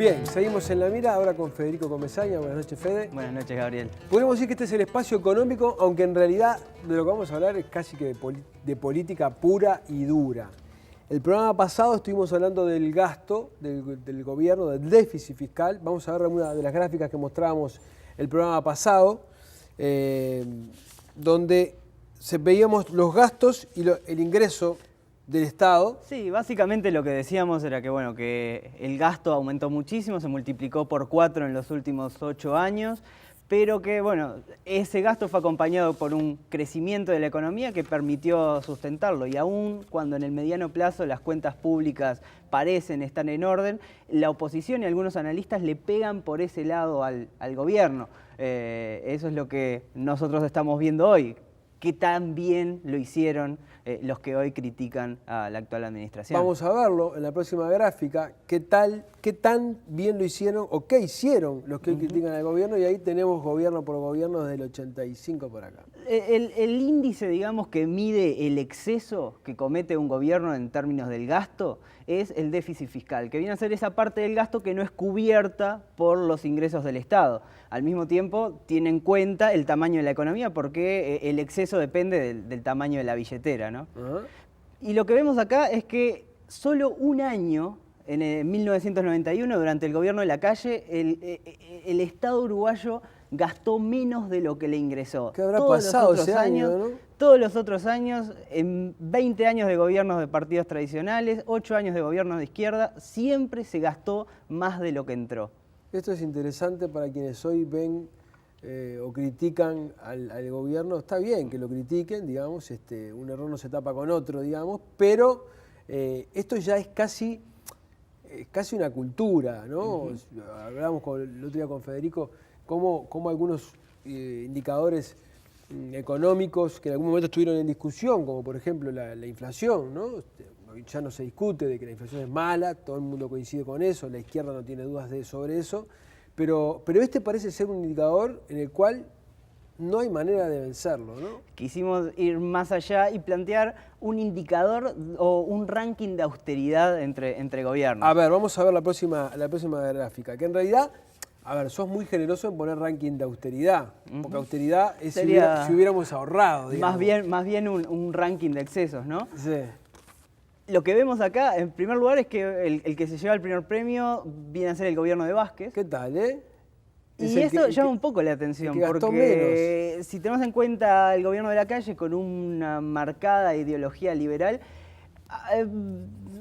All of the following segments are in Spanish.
Bien, seguimos en La Mira, ahora con Federico Comesaña. Buenas noches, Fede. Buenas noches, Gabriel. Podemos decir que este es el espacio económico, aunque en realidad de lo que vamos a hablar es casi que de política pura y dura. El programa pasado estuvimos hablando del gasto del gobierno, del déficit fiscal. Vamos a ver una de las gráficas que mostrábamos el programa pasado, donde veíamos los gastos y el ingreso del Estado. Sí, básicamente lo que decíamos era que, bueno, que el gasto aumentó muchísimo, se multiplicó por 4 en los últimos 8 años, pero que, bueno, ese gasto fue acompañado por un crecimiento de la economía que permitió sustentarlo. Y aún cuando en el mediano plazo las cuentas públicas parecen estar en orden, la oposición y algunos analistas le pegan por ese lado al gobierno. Eso es lo que nosotros estamos viendo hoy. ¿Qué tan bien lo hicieron los que hoy critican a la actual administración? Vamos a verlo en la próxima gráfica, qué tan bien lo hicieron o qué hicieron los que hoy critican al gobierno, y ahí tenemos gobierno por gobierno desde el 85 por acá. El índice, digamos, que mide el exceso que comete un gobierno en términos del gasto es el déficit fiscal, que viene a ser esa parte del gasto que no es cubierta por los ingresos del Estado. Al mismo tiempo, tiene en cuenta el tamaño de la economía, porque el exceso depende del tamaño de la billetera, ¿no? Y lo que vemos acá es que solo un año, en 1991, durante el gobierno de Lacalle, el Estado uruguayo gastó menos de lo que le ingresó. ¿Qué habrá pasado ese año, no? Todos los otros años, en 20 años de gobiernos de partidos tradicionales, 8 años de gobiernos de izquierda, siempre se gastó más de lo que entró. Esto es interesante para quienes hoy ven o critican al gobierno. Está bien que lo critiquen, digamos, un error no se tapa con otro, digamos, pero esto ya es casi una cultura, ¿no? Hablábamos el otro día con Federico, cómo algunos indicadores económicos que en algún momento estuvieron en discusión, como por ejemplo la inflación, ¿no? Ya no se discute de que la inflación es mala, todo el mundo coincide con eso, la izquierda no tiene dudas sobre eso, pero este parece ser un indicador en el cual no hay manera de vencerlo, ¿no? Quisimos ir más allá y plantear un indicador o un ranking de austeridad entre gobiernos. A ver, vamos a ver la próxima gráfica, que en realidad, a ver, sos muy generoso en poner ranking de austeridad, porque austeridad es si hubiéramos ahorrado, digamos. Más bien un ranking de excesos, ¿no? Sí. Lo que vemos acá, en primer lugar, es que el que se lleva el primer premio viene a ser el gobierno de Vázquez. ¿Qué tal, eh? Y esto llama un poco la atención, porque menos. Si tenemos en cuenta el gobierno de Lacalle con una marcada ideología liberal,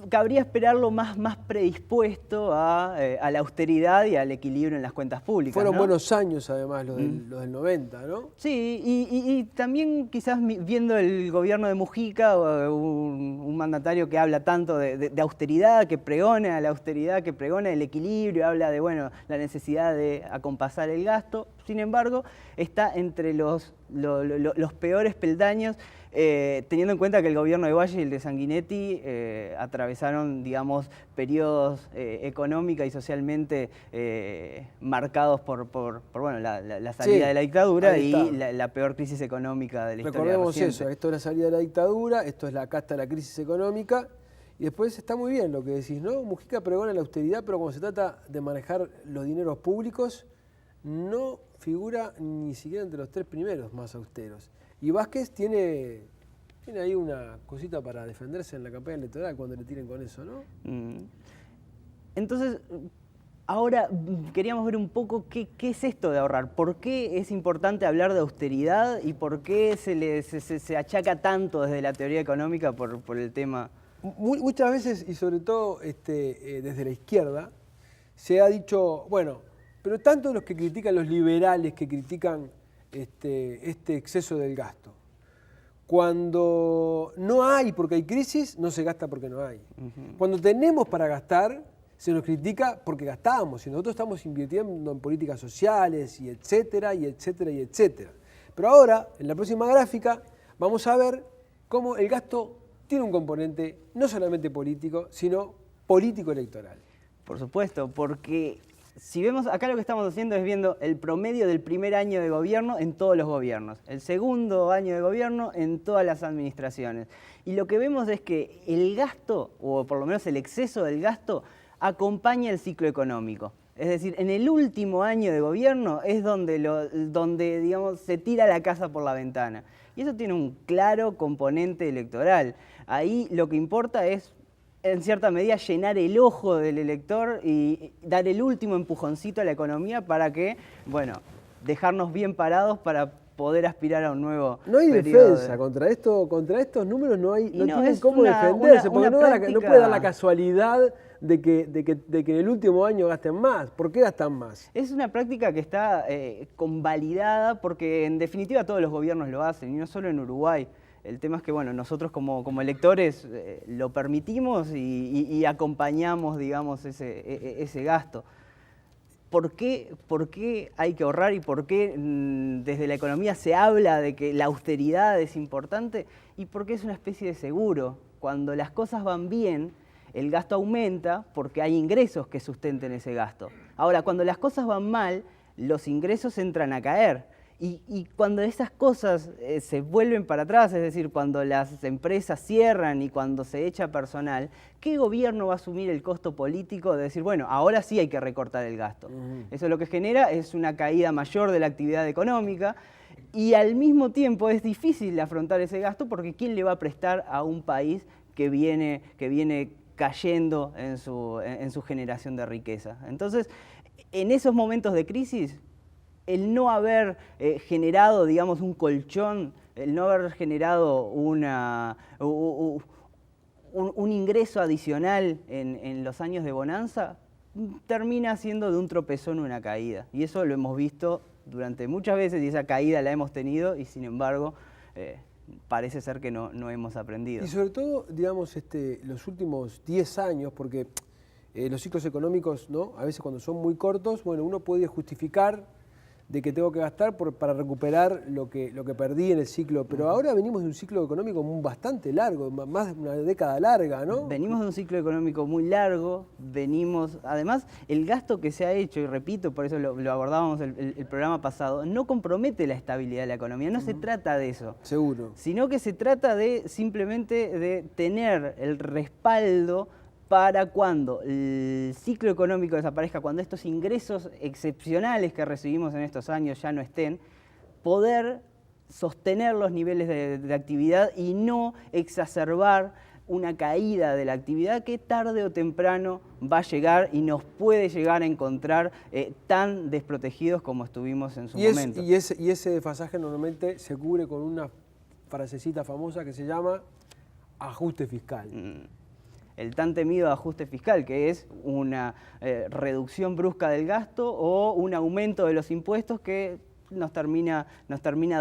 cabría esperarlo más predispuesto a la austeridad y al equilibrio en las cuentas públicas. Fueron, ¿no? buenos años, además, los del 90, ¿no? Sí, y también quizás viendo el gobierno de Mujica, un mandatario que habla tanto de austeridad, que pregona la austeridad, que pregona el equilibrio, habla de, bueno, la necesidad de acompasar el gasto. Sin embargo, está entre los peores peldaños, teniendo en cuenta que el gobierno de Valle y el de Sanguinetti atravesaron, digamos, periodos económica y socialmente marcados por bueno, la salida de la dictadura y la peor crisis económica de la historia reciente. Recordemos eso, esto es la salida de la dictadura, acá está la crisis económica, y después está muy bien lo que decís, ¿no? Mujica pregona la austeridad, pero cuando se trata de manejar los dineros públicos, no figura ni siquiera entre los 3 primeros más austeros. Y Vázquez tiene ahí una cosita para defenderse en la campaña electoral cuando le tiren con eso, ¿no? Entonces, ahora queríamos ver un poco qué es esto de ahorrar. ¿Por qué es importante hablar de austeridad y por qué se achaca tanto desde la teoría económica por el tema? Muchas veces, y sobre todo desde la izquierda, se ha dicho, bueno, pero tanto los que critican, los liberales que critican este exceso del gasto. Cuando no hay porque hay crisis, no se gasta porque no hay. Cuando tenemos para gastar, se nos critica porque gastamos. Y nosotros estamos invirtiendo en políticas sociales, y etcétera, y etcétera, y etcétera. Pero ahora, en la próxima gráfica, vamos a ver cómo el gasto tiene un componente no solamente político, sino político-electoral. Por supuesto, porque si vemos acá, lo que estamos haciendo es viendo el promedio del primer año de gobierno en todos los gobiernos, el segundo año de gobierno en todas las administraciones. Y lo que vemos es que el gasto, o por lo menos el exceso del gasto, acompaña el ciclo económico. Es decir, en el último año de gobierno es donde digamos, se tira la casa por la ventana. Y eso tiene un claro componente electoral. Ahí lo que importa es, en cierta medida, llenar el ojo del elector y dar el último empujoncito a la economía para que, bueno, dejarnos bien parados para poder aspirar a un nuevo No hay periodo defensa contra estos números, no tienen es cómo defenderse, porque no práctica... puede dar la casualidad de que en el último año gasten más. ¿Por qué gastan más? Es una práctica que está convalidada porque en definitiva todos los gobiernos lo hacen, y no solo en Uruguay. El tema es que bueno, nosotros como electores lo permitimos y acompañamos, digamos, ese gasto. ¿Por qué hay que ahorrar y por qué desde la economía se habla de que la austeridad es importante? Y porque es una especie de seguro. Cuando las cosas van bien, el gasto aumenta porque hay ingresos que sustenten ese gasto. Ahora, cuando las cosas van mal, los ingresos entran a caer. Y cuando esas cosas se vuelven para atrás, es decir, cuando las empresas cierran y cuando se echa personal, ¿qué gobierno va a asumir el costo político de decir, bueno, ahora sí hay que recortar el gasto? Eso lo que genera es una caída mayor de la actividad económica y al mismo tiempo es difícil afrontar ese gasto porque ¿quién le va a prestar a un país que viene cayendo en su generación de riqueza? Entonces, en esos momentos de crisis, el no haber generado, digamos, un colchón, el no haber generado un ingreso adicional en los años de bonanza, termina siendo de un tropezón una caída. Y eso lo hemos visto durante muchas veces y esa caída la hemos tenido y sin embargo parece ser que no hemos aprendido. Y sobre todo, digamos, los últimos 10 años, porque los ciclos económicos, ¿no? A veces cuando son muy cortos, bueno, uno puede justificar de que tengo que gastar para recuperar lo que perdí en el ciclo. Pero ahora venimos de un ciclo económico bastante largo, más de una década larga, ¿no? Venimos de un ciclo económico muy largo, además, el gasto que se ha hecho, y repito, por eso lo abordábamos el programa pasado, no compromete la estabilidad de la economía, no se trata de eso. Seguro. Sino que se trata de simplemente de tener el respaldo para cuando el ciclo económico desaparezca, cuando estos ingresos excepcionales que recibimos en estos años ya no estén, poder sostener los niveles de actividad y no exacerbar una caída de la actividad que tarde o temprano va a llegar y nos puede llegar a encontrar tan desprotegidos como estuvimos en su momento. Y ese desfasaje normalmente se cubre con una frasecita famosa que se llama ajuste fiscal. El tan temido ajuste fiscal, que es una reducción brusca del gasto o un aumento de los impuestos que nos termina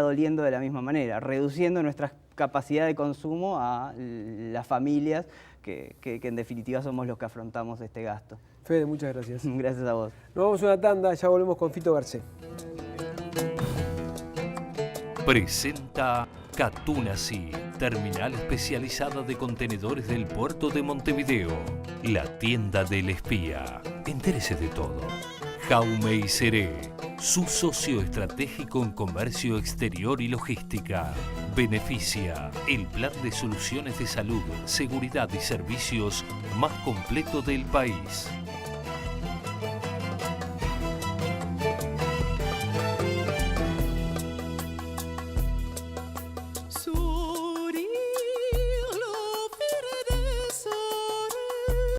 doliendo de la misma manera, reduciendo nuestra capacidad de consumo a las familias que en definitiva somos los que afrontamos este gasto. Fede, muchas gracias. Gracias a vos. Nos vamos a una tanda, ya volvemos con Fito Garcés. Presenta Catunasi, terminal especializada de contenedores del puerto de Montevideo. La tienda del espía. Entérese de todo. Jaume y Seré, su socio estratégico en comercio exterior y logística. Beneficia, el plan de soluciones de salud, seguridad y servicios más completo del país.